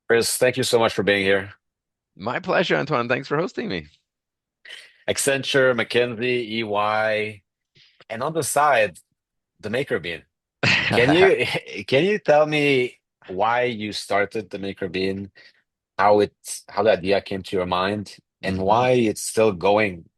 Chris, thank you so much for being here. My pleasure, Antoine. Thanks for hosting me. Accenture, McKinsey, EY, and on the side, the Maker Bean. Can you can you tell me why you started the Maker Bean, how the idea came to your mind, and Mhm. why it's still going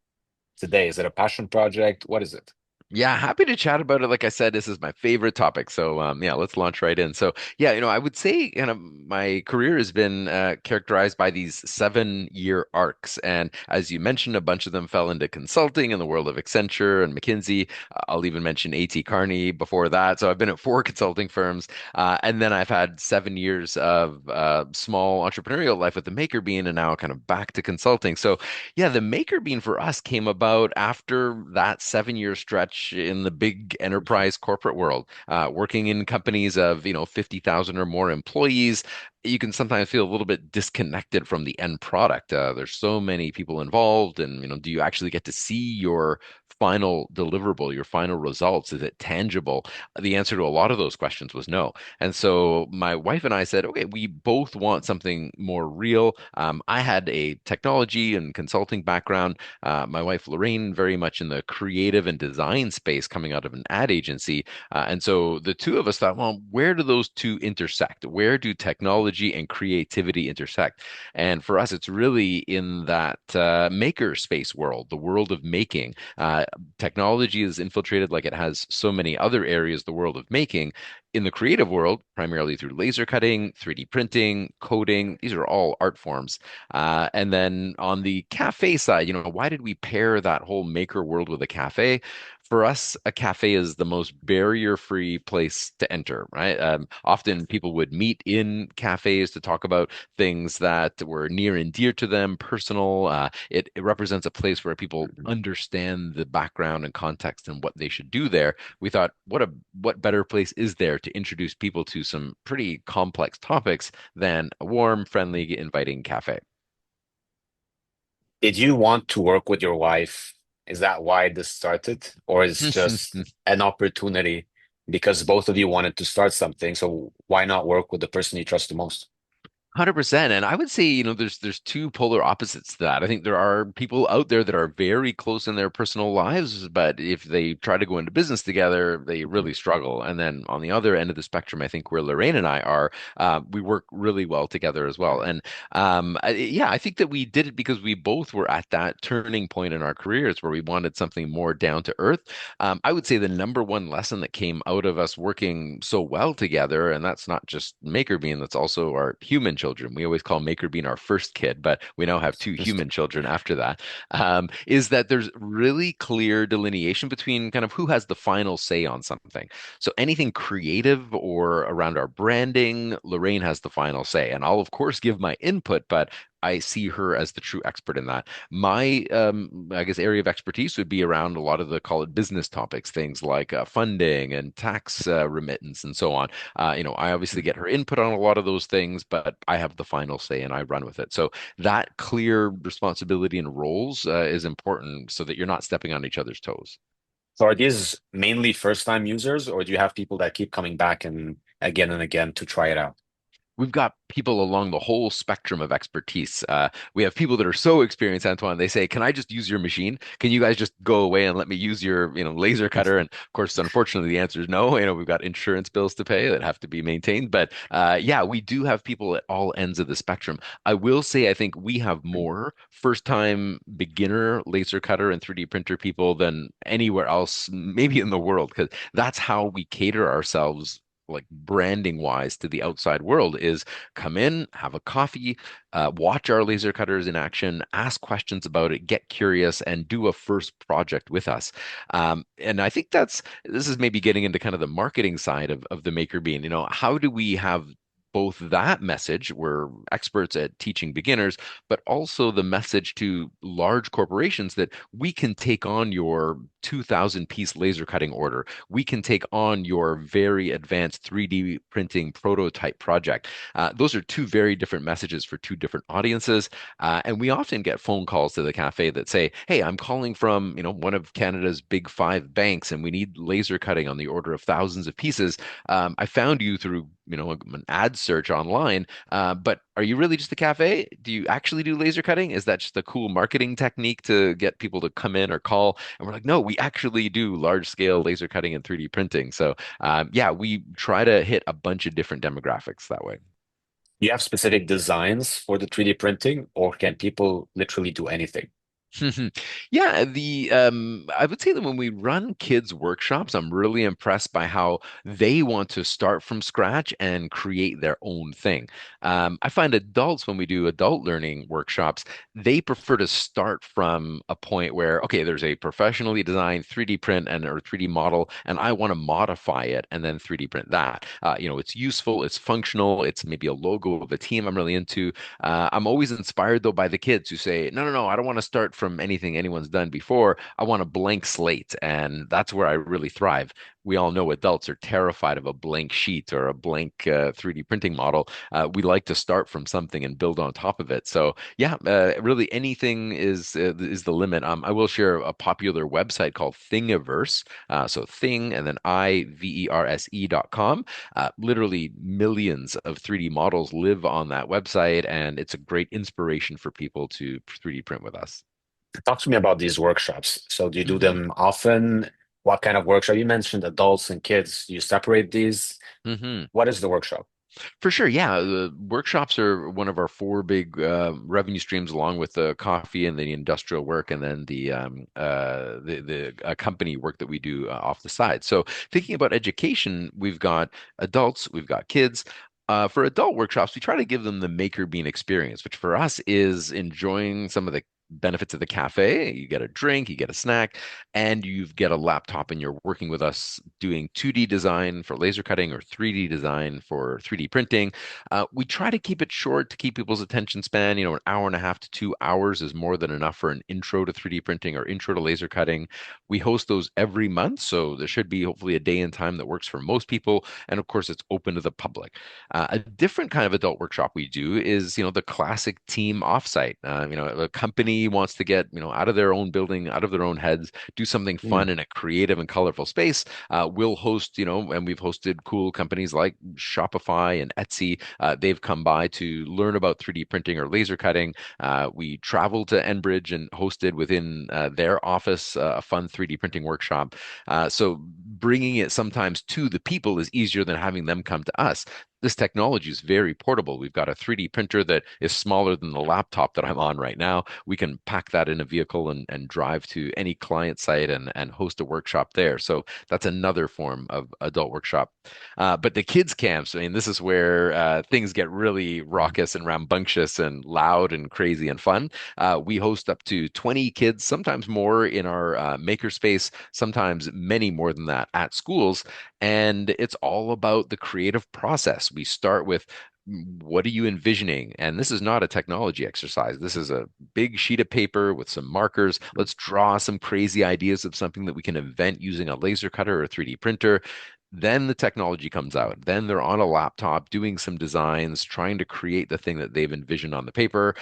today? Is it a passion project? What is it? Yeah, happy to chat about it. Like I said, this is my favorite topic. So, yeah, let's launch right in. So, yeah, I would say kind of my career has been characterized by these 7-year arcs. And as you mentioned, a bunch of them fell into consulting in the world of Accenture and McKinsey. I'll even mention A.T. Kearney before that. So I've been at four consulting firms. And then I've had 7 years of small entrepreneurial life with the Maker Bean and now kind of back to consulting. So, yeah, the Maker Bean for us came about after that 7 year stretch in the big enterprise corporate world, working in companies of, 50,000 or more employees. You can sometimes feel a little bit disconnected from the end product. There's so many people involved, and do you actually get to see your final deliverable, your final results? Is it tangible? The answer to a lot of those questions was no. And so my wife and I said, okay, we both want something more real. I had a technology and consulting background. My wife, Lorraine, very much in the creative and design space coming out of an ad agency. And so the two of us thought, well, where do those two intersect? Where do technology and creativity intersect? And for us, it's really in that maker space world, the world of making. Technology is infiltrated like it has so many other areas, the world of making in the creative world, primarily through laser cutting, 3D printing, coding. These are all art forms. And then on the cafe side, why did we pair that whole maker world with a cafe? For us, a cafe is the most barrier-free place to enter, right? Often people would meet in cafes to talk about things that were near and dear to them, personal. It represents a place where people Mhm. understand the background and context and what they should do there. We thought, what better place is there to introduce people to some pretty complex topics than a warm, friendly, inviting cafe? Did you want to work with your wife? Is that why this started? Or is just an opportunity because both of you wanted to start something? So why not work with the person you trust the most? 100%. And I would say, there's two polar opposites to that. I think there are people out there that are very close in their personal lives, but if they try to go into business together, they really struggle. And then on the other end of the spectrum, I think where Lorraine and I are, we work really well together as well. And yeah, I think that we did it because we both were at that turning point in our careers where we wanted something more down to earth. I would say the number one lesson that came out of us working so well together, and that's not just Maker Bean, that's also our human children. We always call Maker Bean our first kid, but we now have two human children after that. Is that there's really clear delineation between kind of who has the final say on something. So anything creative or around our branding, Lorraine has the final say. And I'll, of course, give my input, but I see her as the true expert in that. My, I guess, area of expertise would be around a lot of the call it business topics, things like funding and tax remittance and so on. I obviously get her input on a lot of those things, but I have the final say and I run with it. So that clear responsibility and roles is important so that you're not stepping on each other's toes. So are these mainly first-time users, or do you have people that keep coming back and again to try it out? We've got people along the whole spectrum of expertise. We have people that are so experienced, Antoine. They say, "Can I just use your machine? Can you guys just go away and let me use your, laser cutter?" And of course, unfortunately, the answer is no. We've got insurance bills to pay that have to be maintained. But yeah, we do have people at all ends of the spectrum. I will say, I think we have more first-time beginner laser cutter and 3D printer people than anywhere else, maybe in the world, because that's how we cater ourselves like branding wise to the outside world is come in, have a coffee, watch our laser cutters in action, ask questions about it, get curious, and do a first project with us. And I think this is maybe getting into kind of the marketing side of the Maker Bean. How do we have both that message, we're experts at teaching beginners, but also the message to large corporations that we can take on your 2,000 piece laser cutting order. We can take on your very advanced 3D printing prototype project. Those are two very different messages for two different audiences. And we often get phone calls to the cafe that say, "Hey, I'm calling from, one of Canada's big 5 banks, and we need laser cutting on the order of thousands of pieces. I found you through an ad search online. But are you really just a cafe? Do you actually do laser cutting? Is that just a cool marketing technique to get people to come in or call? And we're like, no, we actually do large scale laser cutting and 3D printing. So yeah, we try to hit a bunch of different demographics that way. You have specific designs for the 3D printing, or can people literally do anything? Yeah, the I would say that when we run kids workshops, I'm really impressed by how they want to start from scratch and create their own thing. I find adults when we do adult learning workshops, they prefer to start from a point where, okay, there's a professionally designed 3D print and or 3D model, and I want to modify it and then 3D print that. It's useful, it's functional, it's maybe a logo of a team I'm really into. I'm always inspired though by the kids who say, no, no, no, I don't want to start from anything anyone's done before. I want a blank slate. And that's where I really thrive. We all know adults are terrified of a blank sheet or a blank 3D printing model. We like to start from something and build on top of it. So yeah, really anything is the limit. I will share a popular website called Thingiverse. So Thing and then Iverse.com. Literally millions of 3D models live on that website, and it's a great inspiration for people to 3D print with us. Talk to me about these workshops. So do you do hmm them often? What kind of workshop? You mentioned adults and kids. You separate these. hmm What is the workshop? For sure, yeah. The workshops are one of our four big revenue streams, along with the coffee and the industrial work, and then the company work that we do off the side. So, thinking about education, we've got adults, we've got kids. For adult workshops, we try to give them the maker bean experience, which for us is enjoying some of the benefits of the cafe. You get a drink, you get a snack, and you get a laptop, and you're working with us doing 2D design for laser cutting or 3D design for 3D printing. We try to keep it short to keep people's attention span. An hour and a half to 2 hours is more than enough for an intro to 3D printing or intro to laser cutting. We host those every month, so there should be hopefully a day and time that works for most people. And of course, it's open to the public. A different kind of adult workshop we do is, the classic team offsite. A company wants to get, out of their own building, out of their own heads, do something Hmm. fun in a creative and colorful space. We'll host, and we've hosted cool companies like Shopify and Etsy. They've come by to learn about 3D printing or laser cutting. We traveled to Enbridge and hosted within their office a fun 3D printing workshop. So bringing it sometimes to the people is easier than having them come to us. This technology is very portable. We've got a 3D printer that is smaller than the laptop that I'm on right now. We can pack that in a vehicle and drive to any client site and host a workshop there. So that's another form of adult workshop. But the kids' camps, I mean, this is where things get really raucous and rambunctious and loud and crazy and fun. We host up to 20 kids, sometimes more in our makerspace, sometimes many more than that at schools. And it's all about the creative process. We start with what are you envisioning? And this is not a technology exercise. This is a big sheet of paper with some markers. Let's draw some crazy ideas of something that we can invent using a laser cutter or 3D printer. Then the technology comes out. Then they're on a laptop doing some designs, trying to create the thing that they've envisioned on the paper.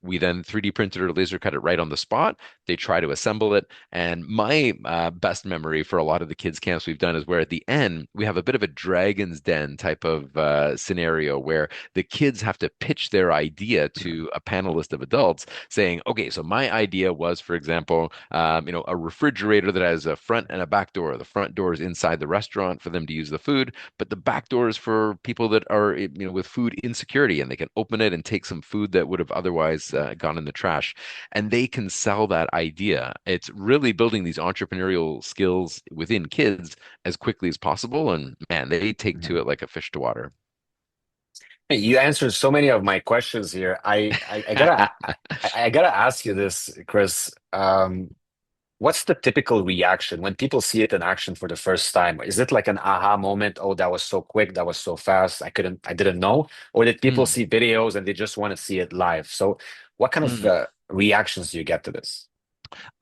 We then 3D print it or laser cut it right on the spot. They try to assemble it. And my best memory for a lot of the kids' camps we've done is where at the end we have a bit of a Dragon's Den type of scenario where the kids have to pitch their idea to a panelist of adults saying, okay, so my idea was, for example, a refrigerator that has a front and a back door. The front door is inside the restaurant for them to use the food, but the back door is for people that are, with food insecurity and they can open it and take some food that would have otherwise gone in the trash. And they can sell that idea. It's really building these entrepreneurial skills within kids as quickly as possible. And man, they take to it like a fish to water. Hey, you answered so many of my questions here. I gotta ask you this, Chris. What's the typical reaction when people see it in action for the first time? Is it like an aha moment? Oh, that was so quick, that was so fast, I didn't know. Or did people Mm, see videos and they just want to see it live? So, what kind of mm. reactions do you get to this?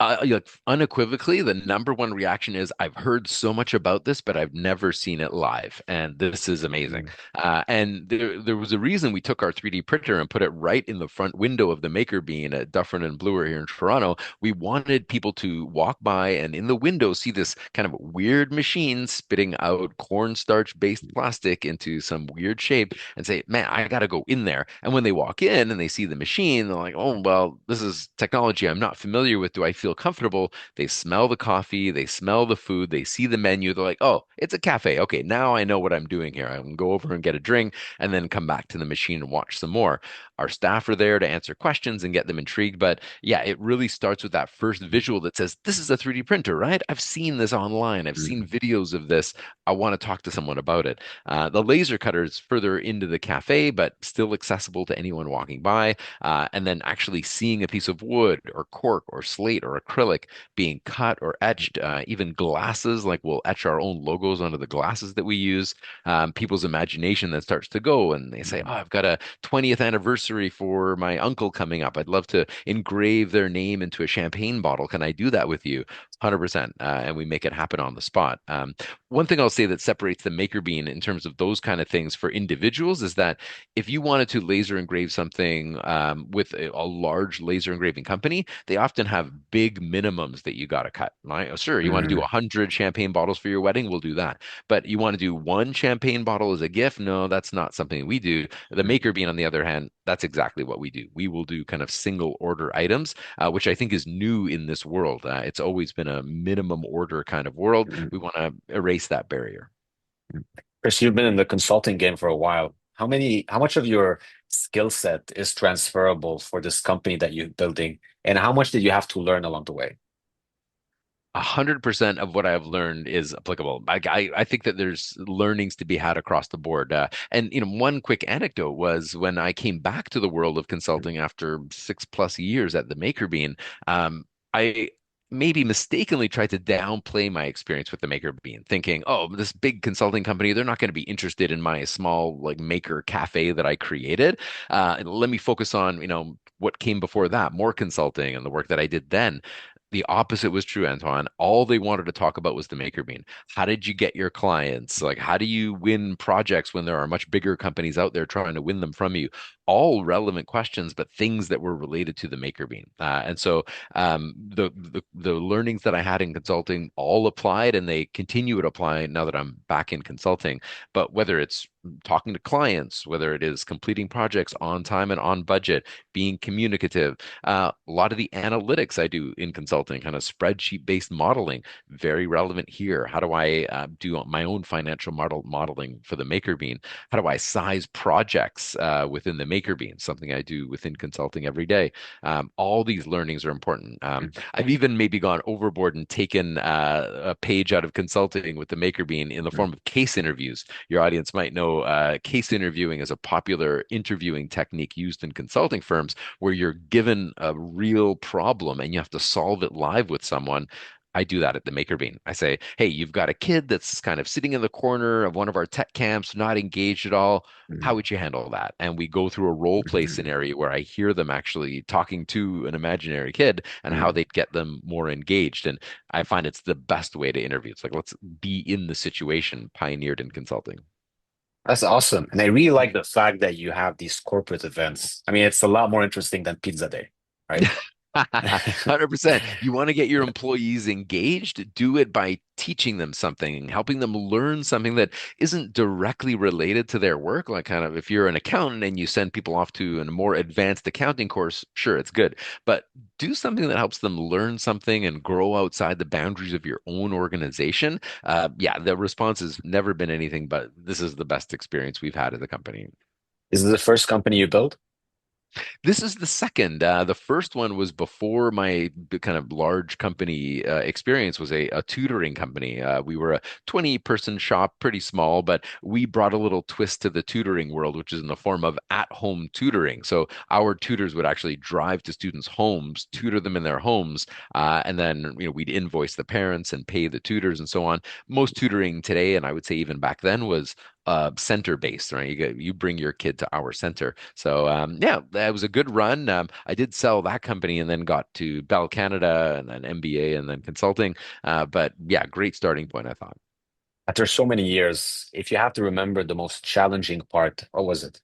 Like unequivocally, the number one reaction is I've heard so much about this, but I've never seen it live, and this is amazing. Mm, And there was a reason we took our 3D printer and put it right in the front window of the Maker Bean at Dufferin and Bloor here in Toronto. We wanted people to walk by and in the window see this kind of weird machine spitting out cornstarch-based plastic into some weird shape, and say, "Man, I got to go in there." And when they walk in and they see the machine, they're like, "Oh, well, this is technology I'm not familiar with. Do I feel comfortable?" They smell the coffee, they smell the food, they see the menu. They're like, "Oh, it's a cafe. Okay, now I know what I'm doing here. I can go over and get a drink and then come back to the machine and watch some more." Our staff are there to answer questions and get them intrigued. But yeah, it really starts with that first visual that says, "This is a 3D printer, right? I've seen this online. I've seen mm, videos of this. I want to talk to someone about it." The laser cutter is further into the cafe, but still accessible to anyone walking by. And then actually seeing a piece of wood or cork or slate or acrylic being cut or etched, even glasses, like we'll etch our own logos onto the glasses that we use. People's imagination then starts to go and they say, "Oh, mm, I've got a 20th anniversary for my uncle coming up. I'd love to engrave their name into a champagne bottle. Can I do that with you?" 100%. And we make it happen on the spot. One thing I'll say that separates the Maker Bean in terms of those kind of things for individuals is that if you wanted to laser engrave something with a large laser engraving company, they often have big minimums that you got to cut. Right? Oh, sure, you want to do mm, 100 champagne bottles for your wedding, we'll do that. But you want to do one champagne bottle as a gift? No, that's not something we do. The mm, Maker Bean, on the other hand, that's exactly what we do. We will do kind of single order items, which I think is new in this world. It's always been a minimum order kind of world. mm, We want to erase that barrier. mm. Chris, you've been in the consulting game for a while. How much of your skill set is transferable for this company that you're building, and how much did you have to learn along the way? 100% of what I've learned is applicable. I think that there's learnings to be had across the board. And one quick anecdote was when I came back to the world of consulting after 6+ years at the Maker Bean. I maybe mistakenly tried to downplay my experience with the Maker Bean, thinking, "Oh, this big consulting company, they're not going to be interested in my small like maker cafe that I created. Let me focus on what came before that, more consulting and the work that I did then." The opposite was true, Antoine. All they wanted to talk about was the Maker Bean. How did you get your clients? Like, how do you win projects when there are much bigger companies out there trying to win them from you? All relevant questions, but things that were related to the Maker Bean. And so the learnings that I had in consulting all applied, and they continue to apply now that I'm back in consulting. But whether it's talking to clients, whether it is completing projects on time and on budget, being communicative, a lot of the analytics I do in consulting, kind of spreadsheet-based modeling, very relevant here. How do I do my own financial modeling for the Maker Bean? How do I size projects within the Maker Bean? Something I do within consulting every day. All these learnings are important. I've even maybe gone overboard and taken a page out of consulting with the Maker Bean in the form of case interviews. Your audience might know case interviewing is a popular interviewing technique used in consulting firms where you're given a real problem and you have to solve it live with someone. I do that at the Maker Bean. I say, "Hey, you've got a kid that's kind of sitting in the corner of one of our tech camps, not engaged at all. How would you handle that?" And we go through a role play scenario where I hear them actually talking to an imaginary kid and how they'd get them more engaged. And I find it's the best way to interview. It's like, let's be in the situation, pioneered in consulting. That's awesome. And I really like the fact that you have these corporate events. I mean, it's a lot more interesting than Pizza Day, right? 100%. You want to get your employees engaged, do it by teaching them something, helping them learn something that isn't directly related to their work. Like, kind of, if you're an accountant and you send people off to a more advanced accounting course, sure, it's good. But do something that helps them learn something and grow outside the boundaries of your own organization. Yeah, the response has never been anything but this is the best experience we've had as a company. Is this the first company you built? This is the second. The first one was before my kind of large company experience was a tutoring company. We were a 20-person shop, pretty small, but we brought a little twist to the tutoring world, which is in the form of at-home tutoring. So our tutors would actually drive to students' homes, tutor them in their homes, and then we'd invoice the parents and pay the tutors and so on. Most tutoring today, and I would say even back then, was center based, right? You bring your kid to our center. So yeah, that was a good run. I did sell that company and then got to Bell Canada and then MBA and then consulting. But yeah, great starting point, I thought. After so many years, if you have to remember the most challenging part, what was it?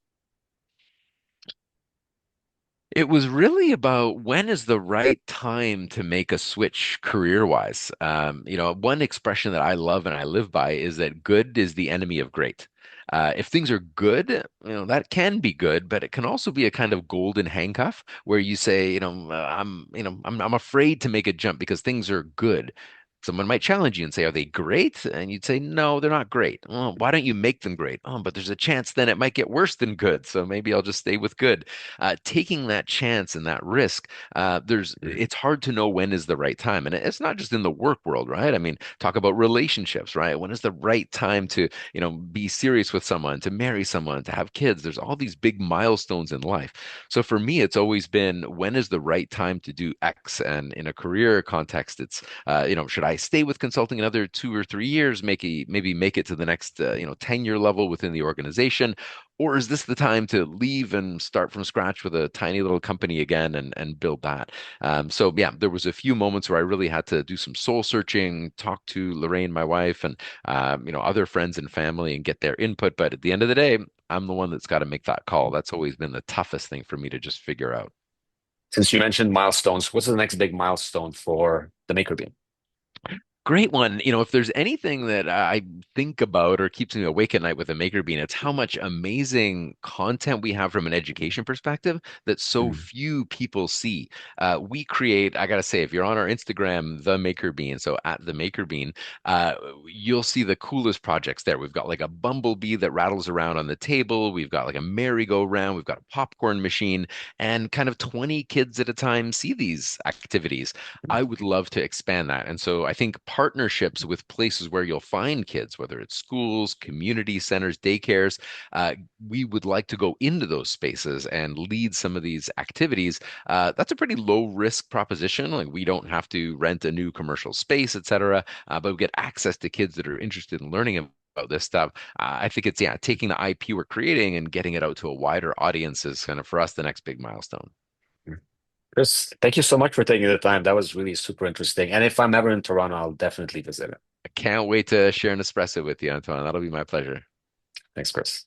It was really about when is the right time to make a switch career-wise. One expression that I love and I live by is that good is the enemy of great. If things are good, that can be good, but it can also be a kind of golden handcuff where you say, I'm afraid to make a jump because things are good. Someone might challenge you and say, "Are they great?" And you'd say, "No, they're not great." "Well, why don't you make them great?" "Oh, but there's a chance then it might get worse than good, so maybe I'll just stay with good." Taking that chance and that risk, Mhm. it's hard to know when is the right time, and it's not just in the work world, right? I mean, talk about relationships, right? When is the right time to, be serious with someone, to marry someone, to have kids? There's all these big milestones in life. So for me, it's always been when is the right time to do X, and in a career context, it's should I stay with consulting another 2 or 3 years, maybe make it to the next, 10-year level within the organization? Or is this the time to leave and start from scratch with a tiny little company again and build that? So yeah, there was a few moments where I really had to do some soul searching, talk to Lorraine, my wife, and other friends and family and get their input. But at the end of the day, I'm the one that's got to make that call. That's always been the toughest thing for me to just figure out. Since you mentioned milestones, what's the next big milestone for the Maker Beam? Great one. If there's anything that I think about or keeps me awake at night with a Maker Bean, it's how much amazing content we have from an education perspective that so Mm. few people see. We create, I gotta say, if you're on our Instagram, the Maker Bean, so at the Maker Bean, uh, you'll see the coolest projects there. We've got like a bumblebee that rattles around on the table. We've got like a merry-go-round. We've got a popcorn machine, and kind of 20 kids at a time see these activities. I would love to expand that. And so I think partnerships with places where you'll find kids, whether it's schools, community centers, daycares, uh, we would like to go into those spaces and lead some of these activities. That's a pretty low risk proposition. Like we don't have to rent a new commercial space, et cetera, but we get access to kids that are interested in learning about this stuff. I think it's, yeah, taking the IP we're creating and getting it out to a wider audience is kind of for us the next big milestone. Chris, thank you so much for taking the time. That was really super interesting. And if I'm ever in Toronto, I'll definitely visit it. I can't wait to share an espresso with you, Antoine. That'll be my pleasure. Thanks, Chris.